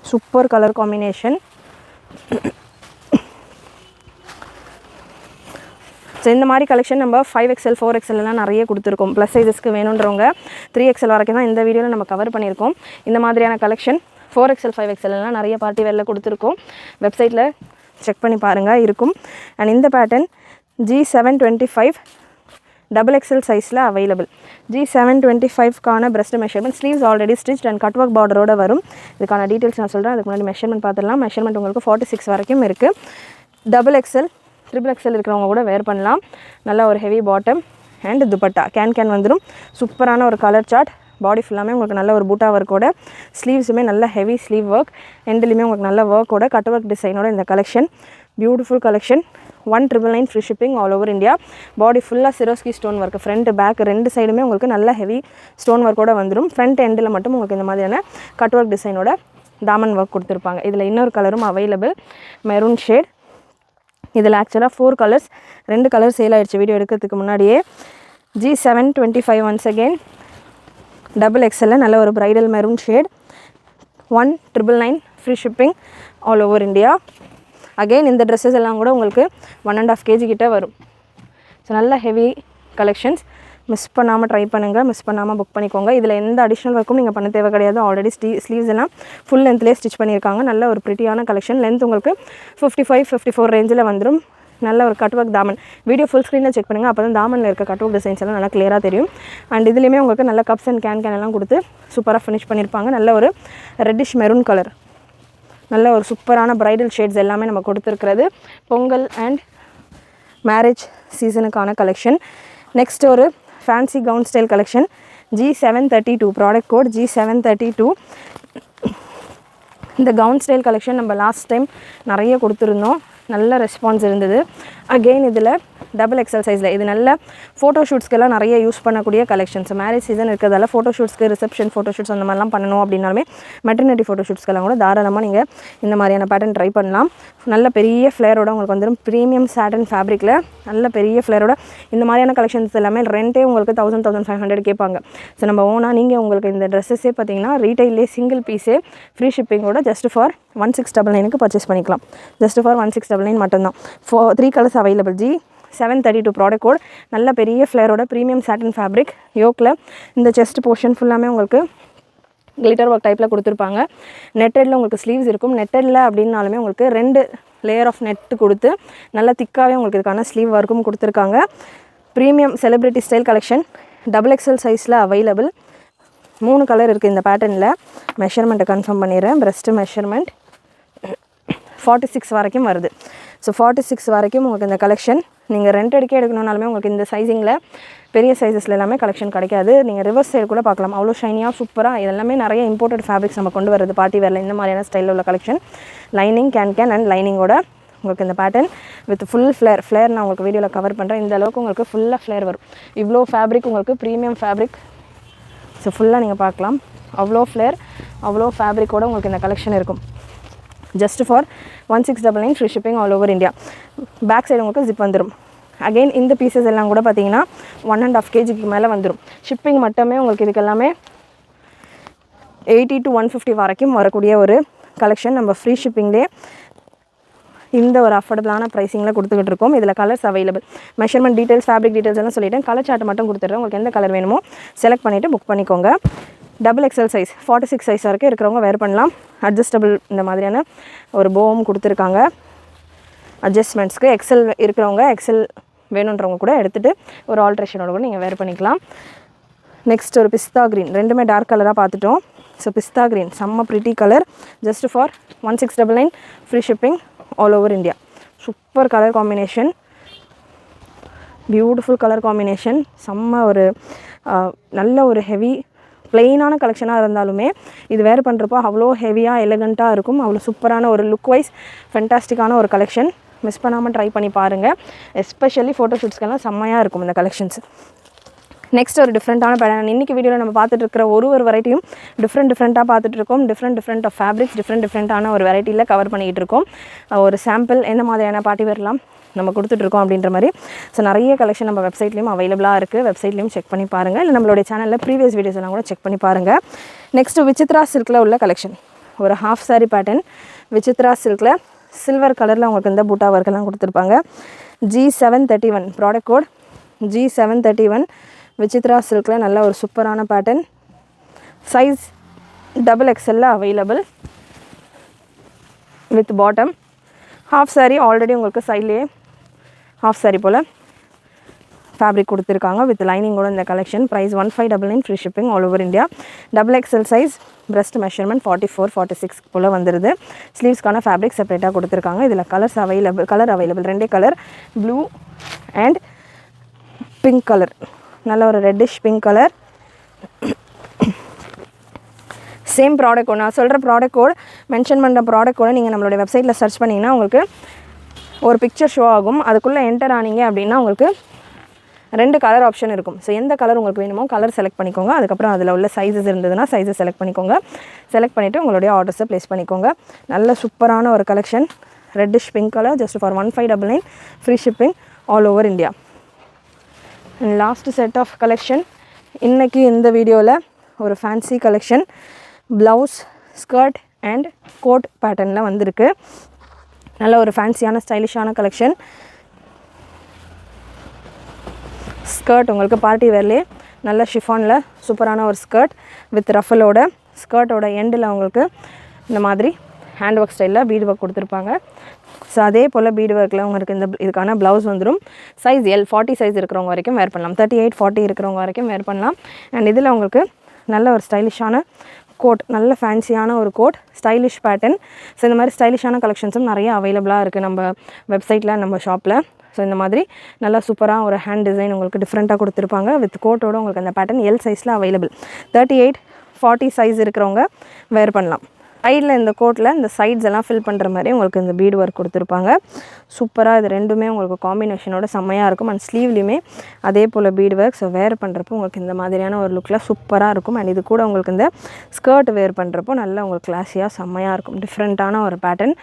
super colour combination. So இந்த மாதிரி கலெக்ஷன் நம்ம 5XL 4XL எல்லாம் நிறைய கொடுத்துருக்கோம். ப்ளஸ் சைஸஸ்க்கு வேணுன்றவங்க 3XL வரைக்கும் தான் இந்த வீடியோவில் நம்ம கவர் பண்ணியிருக்கோம். இந்த மாதிரியான கலெக்ஷன் 4XL 5XL எல்லாம் நிறைய பார்ட்டி வேரில் கொடுத்துருக்கோம். வெப்சைட்டில் செக் பண்ணி பாருங்கள் இருக்கும். அண்ட் இந்த பேட்டர்ன் G725 XXL சைஸில் அவைலபிள். G725க்கான breast measurement, sleeves already stitch and cut work பார்டரோடு வரும். இதுக்கான டீட்டெயில்ஸ் நான் சொல்கிறேன். அதுக்கு முன்னாடி மெஷர்மெண்ட் பார்த்துடலாம். மெஷர்மெண்ட் உங்களுக்கு 46 வரைக்கும் இருக்குது. XXL XXL இருக்கிறவங்க கூட வேர் பண்ணலாம். நல்லா ஒரு heavy bottom and dupatta can வந்துடும். சூப்பரான ஒரு கலர் சார்ட். பாடி ஃபுல்லாமே உங்களுக்கு நல்ல ஒரு பூட்டா ஒர்க்கோட, ஸ்லீவ்ஸுமே நல்ல ஹெவி ஸ்லீவ் ஒர்க், எண்ட்லேயுமே உங்களுக்கு நல்ல ஒர்க்கோட, கட் ஒர்க் டிசைனோட இந்த collection beautiful collection. 1,999 free shipping all over India. Body ஃபுல்லாக Swarovski stone work, front back ரெண்டு சைடுமே உங்களுக்கு நல்ல ஹெவி ஸ்டோன் ஒர்க்கோடு வந்துடும். ஃப்ரண்ட் எண்டில் மட்டும் உங்களுக்கு இந்த மாதிரியான கட் ஒர்க் டிசைனோட தாமன் ஒர்க் கொடுத்துருப்பாங்க. இதில் இன்னொரு கலரும் அவைலபிள், மெரூன் ஷேட். இதில் ஆக்சுவலாக 4 கலர்ஸ், 2 கலர் சேல் ஆகிடுச்சு வீடியோ எடுக்கிறதுக்கு முன்னாடியே. G725 ஒன்ஸ் அகெயின் XXL நல்ல ஒரு bridal maroon shade. 1,999 free shipping all over India. Again இந்த ட்ரெஸ்ஸஸ் எல்லாம் கூட உங்களுக்கு 1.5 kg கிட்ட வரும். ஸோ நல்ல ஹெவி கலெக்ஷன்ஸ். மிஸ் பண்ணாமல் ட்ரை பண்ணுங்கள், மிஸ் பண்ணாமல் புக் பண்ணிக்கோங்க. இதில் எந்த அடிஷ்னல் ஒர்க்கும் நீங்கள் பண்ண தேவை கிடையாது. ஆல்ரெடி ஸ்லீவ்ஸ் எல்லாம் ஃபுல் லென்த்லேயே ஸ்டிச் பண்ணியிருக்காங்க. நல்ல ஒரு ப்ரிட்டியான கலெக்ஷன். லென்த் உங்களுக்கு 55-54 ரேஞ்சில் வந்துடும். நல்ல ஒரு கட் ஒர்க் தாமன். வீடியோ ஃபுல் ஸ்க்ரீனில் செக் பண்ணுங்கள், அப்போ தான் தாமனில் இருக்க கட் ஒர்க் டிசைன்ஸ் எல்லாம் நல்லா கிளியராக தெரியும். அண்ட் இதுலேயுமே உங்களுக்கு நல்ல கப்ஸ் அண்ட் கேன் எல்லாம் கொடுத்து சூப்பராக ஃபினிஷ் பண்ணியிருப்பாங்க. நல்ல ஒரு ரெட்டிஷ் மெரூன் கலர், நல்ல ஒரு சூப்பரான ப்ரைடல் ஷேட்ஸ் எல்லாமே நம்ம கொடுத்துருக்கிறது பொங்கல் அண்ட் மேரேஜ் சீசனுக்கான கலெக்ஷன். நெக்ஸ்ட் ஒரு fancy gown style collection. G732 product code G732. இந்த கவுன் ஸ்டைல் கலெக்ஷன் நம்ம லாஸ்ட் டைம் நிறைய கொடுத்துருந்தோம், நல்ல ரெஸ்பான்ஸ் இருந்தது. அகெயின் இதில் XXL சைஸில் இது நல்ல ஃபோட்டோ ஷூட்ஸ்க்கெல்லாம் நிறைய யூஸ் பண்ணக்கூடிய கலெக்ஷன்ஸ். மேரேஜ் சீசன் இருக்கிறதால ஃபோட்டோ ஷூட்ஸ்க்கு, ரிசப்ஷன் ஃபோட்டோ ஷூட்ஸ் அந்த மாதிரிலாம் பண்ணணும் அப்படின்னாலுமே மெட்டர்னிட்டி ஃபோட்டோ ஷூட்ஸ்க்கெல்லாம் கூட தாராளமாக நீங்கள் இந்த மாதிரியான பேட்டர்ன் ட்ரை பண்ணலாம். நல்ல பெரிய ஃப்ளேரோட உங்களுக்கு வந்துடும். ப்ரீமியம் சாட்டன் ஃபேப்ரிக்கில் நல்ல பெரிய ஃப்ளேரோட இந்த மாதிரியான கலெக்ஷன்ஸ் எல்லாமே ரெண்டே உங்களுக்கு 1,000-1,500 கேட்பாங்க. ஸோ நம்ம ஓனாக நீங்கள் உங்களுக்கு இந்த ட்ரெஸ்ஸஸே பார்த்தீங்கன்னா ரீட்டைல்லே சிங்கிள் பீஸே ஃப்ரீ ஷிப்பிங்கோட ஜஸ்ட் ஃபார் 1699 பர்ச்சேஸ் பண்ணிக்கலாம். ஜஸ்ட் ஃபார் 1699 மட்டும்தான். 3 colours available. G732 product code. நல்ல பெரிய ஃப்ளேரோட ப்ரீமியம் சாட்டன் ஃபேப்ரிக். யோக்கில் இந்த செஸ்ட் போர்ஷன் ஃபுல்லாமே உங்களுக்கு கிளிட்டர் ஒர்க் டைப்பில் கொடுத்துருப்பாங்க. நெட்டடில் உங்களுக்கு ஸ்லீவ்ஸ் இருக்கும். நெட்டடில் அப்படின்னாலுமே உங்களுக்கு 2 லேயர் ஆஃப் நெட்டு கொடுத்து நல்லா திக்காகவே உங்களுக்கு இதுக்கான ஸ்லீவ் ஒர்க்கும் கொடுத்துருக்காங்க. Premium celebrity style collection. XXL சைஸில் அவைலபிள். 3 கலர் இருக்குது இந்த பேட்டர்னில். மெஷர்மெண்ட்டை கன்ஃபார்ம் பண்ணிடுறேன். ப்ரெஸ்ட்டு மெஷர்மெண்ட் 46 வரைக்கும் வருது. ஸோ 46 வரைக்கும் உங்களுக்கு இந்த கலெக்ஷன் நீங்கள் ரெண்ட் எடுக்க எடுக்கணுன்னாலுமே உங்களுக்கு இந்த சைஸிங்கில் பெரிய சைஸஸில் எல்லாமே கலெக்ஷன் கிடைக்காது. நீங்கள் ரிவர்ஸ் சைடு கூட பார்க்கலாம், அவ்வளோ ஷைனியாக சூப்பராக. இதெல்லாமே நிறைய இம்போர்ட்டட் ஃபேப்ரிக்ஸ் நம்ம கொண்டு வரது பார்ட்டி வேரில். இந்த மாதிரியான ஸ்டைலில் உள்ள கலெக்ஷன். லைனிங் கேன் அண்ட் லைனிங்கோட உங்களுக்கு இந்த பேட்டர்ன் வித் ஃபுல் ஃப்ளேர் நான் உங்களுக்கு வீடியோவில் கவர் பண்ணுறேன். இந்த அளவுக்கு உங்களுக்கு ஃபுல்லாக ஃப்ளேர் வரும். இவ்வளோ ஃபேப்ரிக் உங்களுக்கு ப்ரீமியம் ஃபேப்ரிக். ஸோ ஃபுல்லாக நீங்கள் பார்க்கலாம், அவ்வளோ ஃப்ளேர், அவ்வளோ ஃபேப்ரிக்கோடு உங்களுக்கு இந்த கலெக்ஷன் இருக்கும். Just for 1699 free shipping all over India. Back side உங்களுக்கு ஜிப் வந்துடும். அகெயின் இந்த பீசஸ் எல்லாம் கூட பார்த்தீங்கன்னா 1.5 kg மேலே வந்துடும். ஷிப்பிங் மட்டுமே உங்களுக்கு இதுக்கு எல்லாமே 80 to 150 வரைக்கும் வரக்கூடிய ஒரு கலெக்ஷன் நம்ம ஃப்ரீ ஷிப்பிங்லேயே இந்த ஒரு அஃபோர்டபுளான ப்ரைஸிங்கில் கொடுத்துக்கிட்டு இருக்கோம். இதில் colours available. Measurement details, fabric details எல்லாம் சொல்லிவிட்டேன். கலர் சார்ட் மட்டும் கொடுத்துட்றேன். உங்களுக்கு எந்த கலர் வேணுமோ செலக்ட் பண்ணிவிட்டு புக் பண்ணிக்கோங்க. XXL சைஸ் 46 சைஸ் வரைக்கும் இருக்கிறவங்க வேர் பண்ணலாம். அட்ஜஸ்டபிள் இந்த மாதிரியான ஒரு போவும் கொடுத்துருக்காங்க அட்ஜஸ்ட்மெண்ட்ஸ்க்கு. எக்ஸல் இருக்கிறவங்க, எக்ஸல் வேணுன்றவங்க கூட எடுத்துகிட்டு ஒரு ஆல்ட்ரேஷனோட கூட நீங்கள் வேர் பண்ணிக்கலாம். நெக்ஸ்ட் ஒரு பிஸ்தா க்ரீன். ரெண்டுமே டார்க் கலராக பார்த்துட்டோம். ஸோ பிஸ்தா க்ரீன் செம்ம pretty colour. Just for 1699 free shipping all over India. Super colour combination, beautiful colour combination. செம்ம ஒரு நல்ல ஒரு ஹெவி ப்ளெயினான கலெக்ஷனாக இருந்தாலுமே இது வேர் பண்ணுறப்போ அவ்வளோ ஹெவியாக எலகண்ட்டாக இருக்கும். அவ்வளோ சூப்பரான ஒரு லுக் வைஸ் ஃபென்டாஸ்டிக்கான ஒரு கலெக்ஷன். மிஸ் பண்ணாமல் ட்ரை பண்ணி பாருங்கள். எஸ்பெஷலி ஃபோட்டோ ஷூட்ஸ்க்கெல்லாம் செம்மையாக இருக்கும் இந்த கலெக்ஷன்ஸ். நெக்ஸ்ட் ஒரு டிஃப்ரெண்ட்டான பேட்டர்ன். இன்றைக்கி வீடியோவில் நம்ம பார்த்துட்டு இருக்கிற ஒரு வெரைட்டியும் டிஃப்ரெண்ட்டாக பார்த்துட்ருக்கோம். டிஃப்ரெண்ட் ஆஃப் ஃபேப்ரிக்ஸ், டிஃப்ரெண்ட்டான ஒரு வெரைட்டியில் கவர் பண்ணிகிட்டு இருக்கோம். ஒரு சாம்பிள் எந்த மாதிரியான பார்ட்டி வேர்லாம் நம்ம கொடுத்துட்ருக்கோம் அப்படின்ற மாதிரி. ஸோ நிறைய கலெக்ஷன் நம்ம வெப்சைட்லேயும் அவைலபிளாக இருக்குது. வெப்சைட்லேயும் செக் பண்ணி பாருங்கள். இல்லை நம்மளுடைய சேனலில் ப்ரீவியஸ் வீடியோஸ் எல்லாம் கூட செக் பண்ணி பாருங்கள். நெக்ஸ்ட்டு விசித்ரா சில்கில் உள்ள கலெக்ஷன். ஒரு ஹாஃப் சாரி பேட்டர்ன் விசித்ரா சில்கில் சில்வர் கலரில் உங்களுக்கு இந்த பூட்டா ஒர்க்கெல்லாம் கொடுத்துருப்பாங்க. G731 product code G731 Vichitra சில்கில் நல்ல ஒரு சூப்பரான pattern. Size XXL available with bottom. Half sari already உங்களுக்கு சைட்லேயே ஹாஃப் சாரி போல் ஃபேப்ரிக் கொடுத்துருக்காங்க வித் லைனிங்கோட இந்த collection. Price 1599 free shipping all over India. XXL size. Breast measurement 44-46 போல் வந்துடுது. ஸ்லீவ்ஸ்க்கான ஃபேப்ரிக் செப்பரேட்டாக கொடுத்துருக்காங்க. இதில் colour available 2 colour, blue and pink colour. நல்ல ஒரு reddish pink colour. Same product code. நான் சொல்கிற ப்ராடக்ட் கோட் மென்ஷன் பண்ணுற ப்ராடக்ட் கோடை நீங்கள் நம்மளுடைய வெப்சைட்டில் சர்ச் பண்ணிங்கன்னா உங்களுக்கு ஒரு பிக்சர் ஷோ ஆகும். அதுக்குள்ளே என்டர் ஆனீங்க அப்படின்னா உங்களுக்கு 2 கலர் ஆப்ஷன் இருக்கும். ஸோ எந்த கலர் உங்களுக்கு வேணுமோ கலர் செலக்ட் பண்ணிக்கோங்க. அதுக்கப்புறம் அதில் உள்ள சைஸஸ் இருந்ததுன்னா சைஸை செலக்ட் பண்ணிக்கோங்க. செலக்ட் பண்ணிவிட்டு உங்களுடைய ஆர்டர்ஸை ப்ளேஸ் பண்ணிக்கோங்க. நல்ல சூப்பரான ஒரு collection, reddish pink colour, just for 1599, free shipping all over India. And last set of collection இன்றைக்கி இந்த வீடியோவில் ஒரு fancy collection, blouse, skirt and coat பேட்டர்னில் வந்திருக்கு. நல்ல ஒரு ஃபேன்சியான ஸ்டைலிஷான கலெக்ஷன். ஸ்கர்ட் உங்களுக்கு பார்ட்டி வேர்லேயே நல்ல ஷிஃபானில் சூப்பரான ஒரு ஸ்கர்ட் வித் ரஃபலோட, ஸ்கர்ட்டோட எண்டில் உங்களுக்கு இந்த மாதிரி ஹேண்ட் ஒர்க் ஸ்டைலில் பீட் ஒர்க் கொடுத்துருப்பாங்க. ஸோ அதே போல் பீட் ஒர்க்கில் உங்களுக்கு இதுக்கான ப்ளவுஸ் வந்துடும். சைஸ் L 40 சைஸ் இருக்கிறவங்க வரைக்கும் வேர் பண்ணலாம், 38 40 இருக்கிறவங்க வரைக்கும் வேர் பண்ணலாம். அண்ட் இதில் உங்களுக்கு நல்ல ஒரு ஸ்டைலிஷான கோட், நல்ல ஃபேன்சியான ஒரு கோட், ஸ்டைலிஷ் பேட்டர்ன். ஸோ இந்த மாதிரி ஸ்டைலிஷான கலெக்ஷன்ஸும் நிறைய அவைலபிளாக இருக்குது நம்ம வெப்சைட்டில், நம்ம ஷாப்பில். ஸோ இந்த மாதிரி நல்லா சூப்பராக ஒரு ஹேண்ட் டிசைன் உங்களுக்கு டிஃப்ரெண்ட்டாக கொடுத்துருப்பாங்க. வித் கோட்டோடு உங்களுக்கு அந்த பேட்டர்ன் L சைஸில் அவைலபிள். 38 40 சைஸ் இருக்கிறவங்க வேர் பண்ணலாம். சைடில் இந்த கோட்டில் இந்த சைட்ஸ் எல்லாம் ஃபில் பண்ணுற மாதிரி உங்களுக்கு இந்த பீட் ஒர்க் கொடுத்துருப்பாங்க. சூப்பராக இது ரெண்டுமே உங்களுக்கு காம்பினேஷனோட செம்மையாக இருக்கும். அண்ட் ஸ்லீவ்லேயுமே அதே போல் பீட் ஒர்க். ஸோ வேர் பண்ணுறப்போ உங்களுக்கு இந்த மாதிரியான ஒரு லுக்கில் சூப்பராக இருக்கும். அண்ட் இது கூட உங்களுக்கு இந்த ஸ்கர்ட் வேர் பண்ணுறப்போ நல்லா உங்களுக்கு கிளாஸியாக செம்மையாக இருக்கும். டிஃப்ரெண்ட்டான ஒரு பேட்டர்ன்.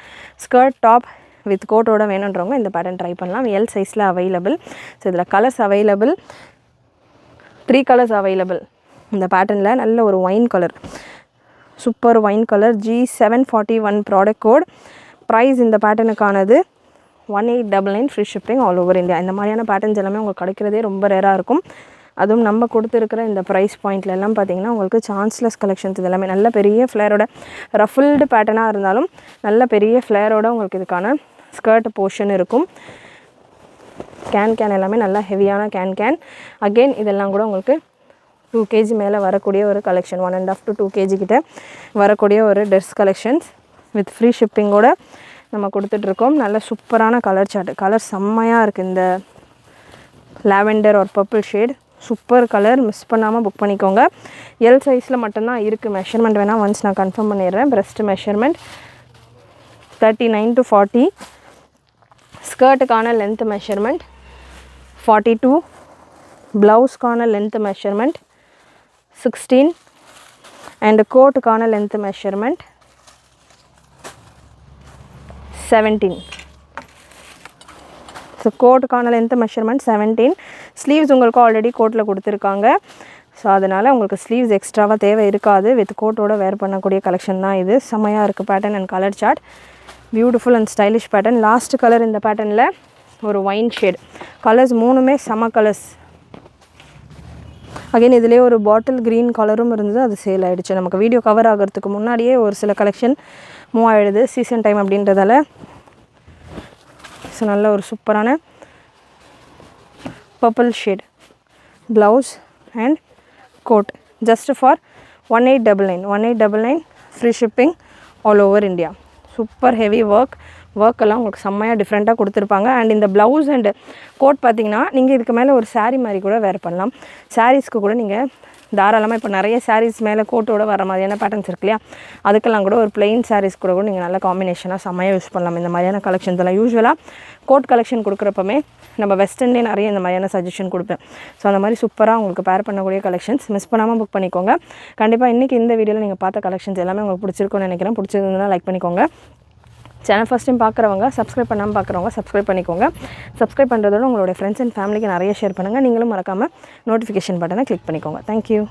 ஸ்கர்ட் டாப் வித் கோட்டோட வேணுன்றவங்க இந்த பேட்டர்ன் ட்ரை பண்ணலாம். L சைஸில் அவைலபிள். ஸோ இதில் கலர்ஸ் அவைலபிள், 3 கலர்ஸ் அவைலபிள். இந்த பேட்டர்னில் நல்ல ஒரு wine colour, super wine colour, G741 product code. Price இந்த பேட்டர்னுக்கானது 1899, free shipping all over India. இந்த மாதிரியான பேட்டர்ன்ஸ் எல்லாமே உங்களுக்கு கிடைக்கிறதே ரொம்ப ரேராக இருக்கும். அதுவும் நம்ம கொடுத்துருக்கிற இந்த ப்ரைஸ் பாயிண்ட்ல எல்லாம் பார்த்தீங்கன்னா உங்களுக்கு சான்ஸ்லெஸ் கலெக்ஷன்ஸ். இது எல்லாமே நல்ல பெரிய ஃப்ளேரோட ரஃபிள்டு பேட்டர்னாக இருந்தாலும் நல்ல பெரிய ஃப்ளேரோட உங்களுக்கு இதுக்கான ஸ்கர்ட் போர்ஷன் இருக்கும். கேன் எல்லாமே நல்லா ஹெவியான கேன். அகெயின் இதெல்லாம் கூட உங்களுக்கு 2 kg மேலே வரக்கூடிய ஒரு கலெக்ஷன், 1.5 to 2 kg கிட்ட வரக்கூடிய ஒரு ட்ரெஸ் கலெக்ஷன்ஸ் வித் ஃப்ரீ ஷிப்பிங்கோட நம்ம கொடுத்துட்ருக்கோம். நல்ல சூப்பரான கலர் சார்ட், கலர் செம்மையாக இருக்குது. இந்த லாவெண்டர் ஒரு purple shade, super colour. Miss பண்ணாமல் புக் பண்ணிக்கோங்க. L சைஸில் மட்டும்தான் இருக்குது. மெஷர்மெண்ட் வேணால் ஒன்ஸ் நான் கன்ஃபார்ம் பண்ணிடுறேன். Breast measurement 39 to 40. ஸ்கர்ட்டுக்கான லென்த் மெஷர்மெண்ட் 42. ப்ளவுஸ்க்கான லென்த் மெஷர்மெண்ட் 16. அண்ட் கோட்டுக்கான லென்த் மெஷர்மெண்ட் 17. ஸோ கோட்டுக்கான லென்த் மெஷர்மெண்ட் 17. ஸ்லீவ்ஸ் உங்களுக்கு ஆல்ரெடி கோட்டில் கொடுத்துருக்காங்க. ஸோ அதனால் உங்களுக்கு ஸ்லீவ்ஸ் எக்ஸ்ட்ராவாக தேவை இருக்காது. வித் கோட்டோட வேர் பண்ணக்கூடிய கலெக்ஷன் தான் இது. செம்மையாக இருக்குது pattern and colour chart. Beautiful and stylish pattern. Last colour இந்த பேட்டர்னில் ஒரு ஒயின் ஷேட். கலர்ஸ் 3மே செம கலர்ஸ். அகைன் இதிலே ஒரு பாட்டில் க்ரீன் கலரும் இருந்தது, அது சேல் ஆகிடுச்சு. நமக்கு வீடியோ கவர் ஆகிறதுக்கு முன்னாடியே ஒரு சில கலெக்ஷன் மூவ் ஆகிடுது, சீசன் டைம் அப்படின்றதால. ஸோ நல்ல ஒரு சூப்பரான purple shade blouse and coat, just for 1899, free shipping all over India. Super heavy ஒர்க்கெல்லாம் உங்களுக்கு செம்மையாக டிஃப்ரெண்ட்டாக கொடுத்துருப்பாங்க. அண்ட் இந்த ப்ளவுஸ் அண்ட் கோட் பார்த்திங்கன்னா நீங்கள் இதுக்கு மேலே ஒரு சாரீ மாதிரி கூட வேர் பண்ணலாம். சாரீஸ்க்கு கூட நீங்கள் தாராளமாக இப்போ நிறைய சாரீஸ் மேலே கோட்டோட வர மாதிரியான பேட்டர்ன்ஸ் இருக்கு இல்லையா, அதுக்கெல்லாம் கூட ஒரு பிளெயின் சாரீஸ் கூட நீங்கள் நல்ல காம்பினேஷனாக செம்மையாக யூஸ் பண்ணலாம். இந்த மாதிரியான கலெக்ஷன்ஸ் எல்லாம் யூஸ்வலாக கோட் கலெக்ஷன் கொடுக்குறப்பமே நம்ம வெஸ்டர்ன்லேயே நிறைய இந்த மாதிரியான சஜஷன் கொடுப்பேன். ஸோ அந்த மாதிரி சூப்பராக உங்களுக்கு பேர் பண்ணக்கூடிய கலெக்ஷன்ஸ் மிஸ் பண்ணாமல் புக் பண்ணிக்கோங்க. கண்டிப்பாக இன்றைக்கி இந்த வீடியோவில் நீங்கள் பார்த்த கலெக்ஷன்ஸ் எல்லாமே உங்களுக்கு பிடிச்சிருக்குன்னு நினைக்கிறேன். பிடிச்சிருந்ததுன்னா லைக் பண்ணிக்கோங்க. சேனல் ஃபஸ்ட் டைம் பார்க்குறவங்க, சப்ஸ்கிரைப் பண்ணாமல் பார்க்குறவங்க சப்ஸ்கிரைப் பண்ணிக்கோங்க. சப்ஸ்கிரைப் பண்ணுறதோட உங்களுடைய ஃப்ரெண்ட்ஸ் அண்ட் ஃபேமிலிக்கு நிறைய ஷேர் பண்ணுங்கள். நீங்களும் மறக்காமல் நோட்டிஃபிகேஷன் பட்டனை கிளிக் பண்ணிக்கோங்க. தேங்க்யூ.